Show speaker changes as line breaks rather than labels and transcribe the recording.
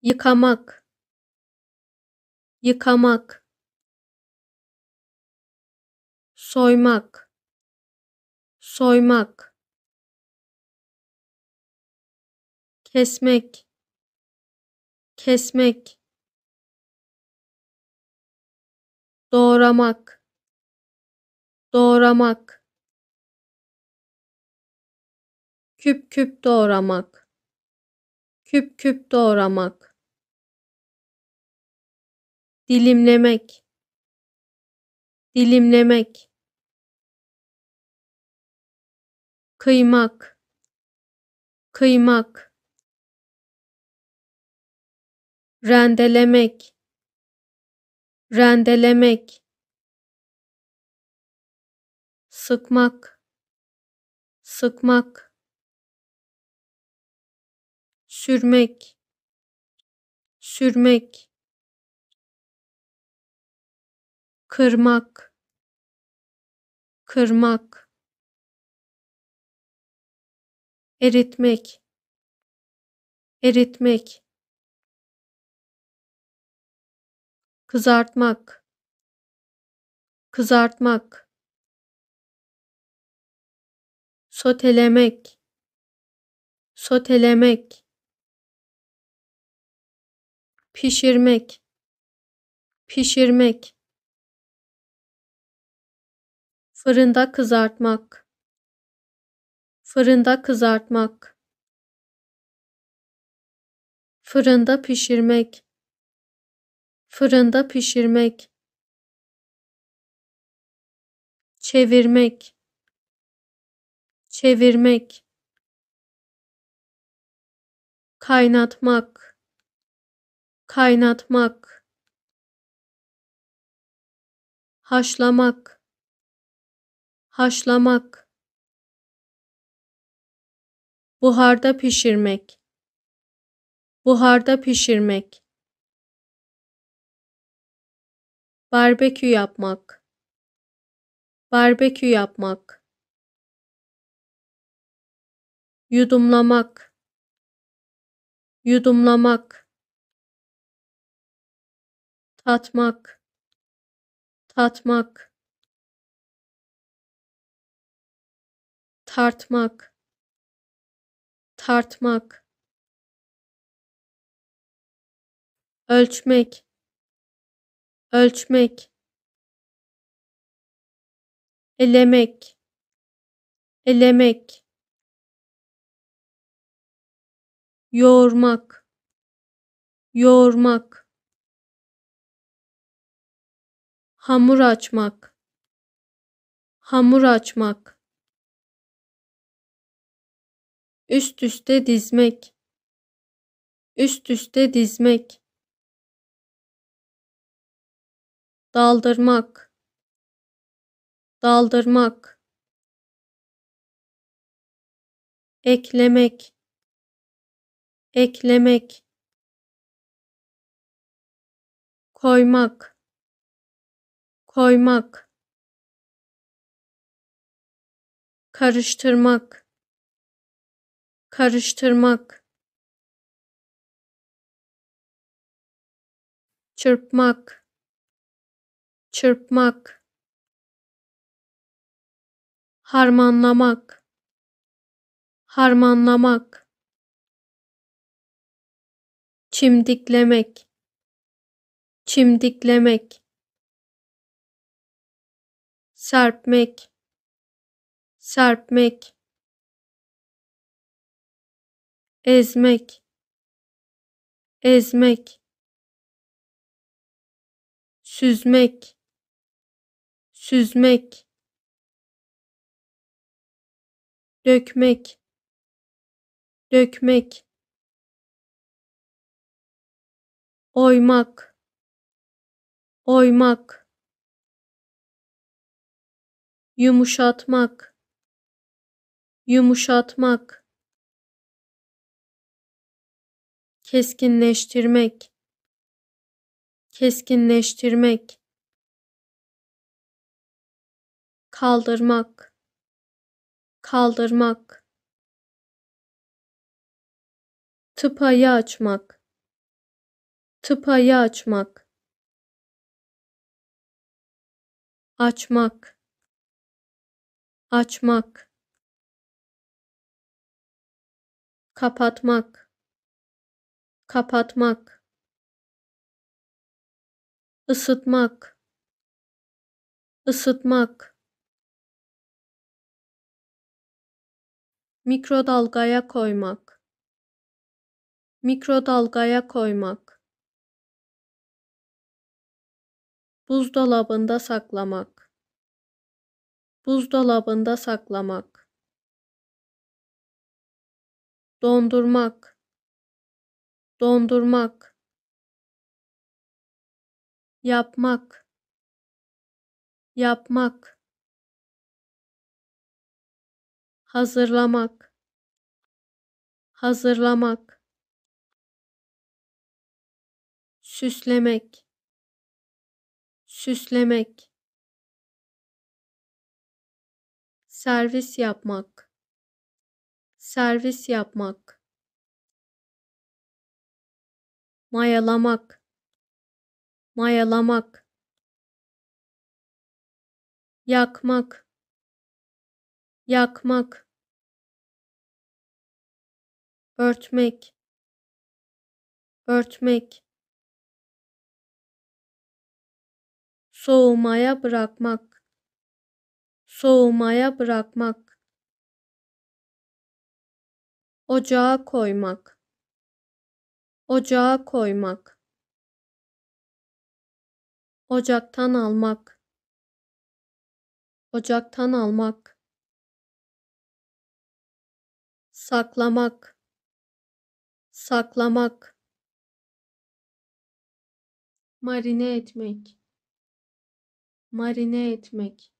yıkamak, yıkamak, soymak, soymak, kesmek, kesmek, doğramak, doğramak, küp küp doğramak, küp küp doğramak, dilimlemek, dilimlemek, kıymak, kıymak, rendelemek, rendelemek, sıkmak, sıkmak, sürmek, sürmek, kırmak, kırmak, eritmek, eritmek, kızartmak, kızartmak, sotelemek, sotelemek, pişirmek, pişirmek, fırında kızartmak, fırında kızartmak, fırında pişirmek, fırında pişirmek, çevirmek, çevirmek, kaynatmak, kaynatmak, haşlamak, haşlamak, buharda pişirmek, buharda pişirmek, barbekü yapmak, barbekü yapmak, yudumlamak, yudumlamak, tatmak, tatmak, tartmak, tartmak, ölçmek, ölçmek, elemek, elemek, yoğurmak, yoğurmak, hamur açmak, hamur açmak, üst üste dizmek, üst üste dizmek, daldırmak, daldırmak, eklemek, eklemek, koymak, koymak, karıştırmak, karıştırmak, çırpmak, çırpmak, harmanlamak, harmanlamak, çimdiklemek, çimdiklemek, serpmek, serpmek, ezmek, ezmek, süzmek, süzmek, dökmek, dökmek, oymak, oymak, yumuşatmak, yumuşatmak, keskinleştirmek, keskinleştirmek, kaldırmak, kaldırmak, tıpayı açmak, tıpayı açmak, açmak, açmak, kapatmak, kapatmak, ısıtmak, ısıtmak, mikrodalgaya koymak, mikrodalgaya koymak, buzdolabında saklamak, buzdolabında saklamak, dondurmak, dondurmak, yapmak, yapmak, hazırlamak, hazırlamak, süslemek, süslemek, servis yapmak, servis yapmak, mayalamak, mayalamak, yakmak, yakmak, örtmek, örtmek, soğumaya bırakmak, soğumaya bırakmak, ocağa koymak, ocağa koymak, ocaktan almak, ocaktan almak, saklamak, saklamak, marine etmek, marine etmek,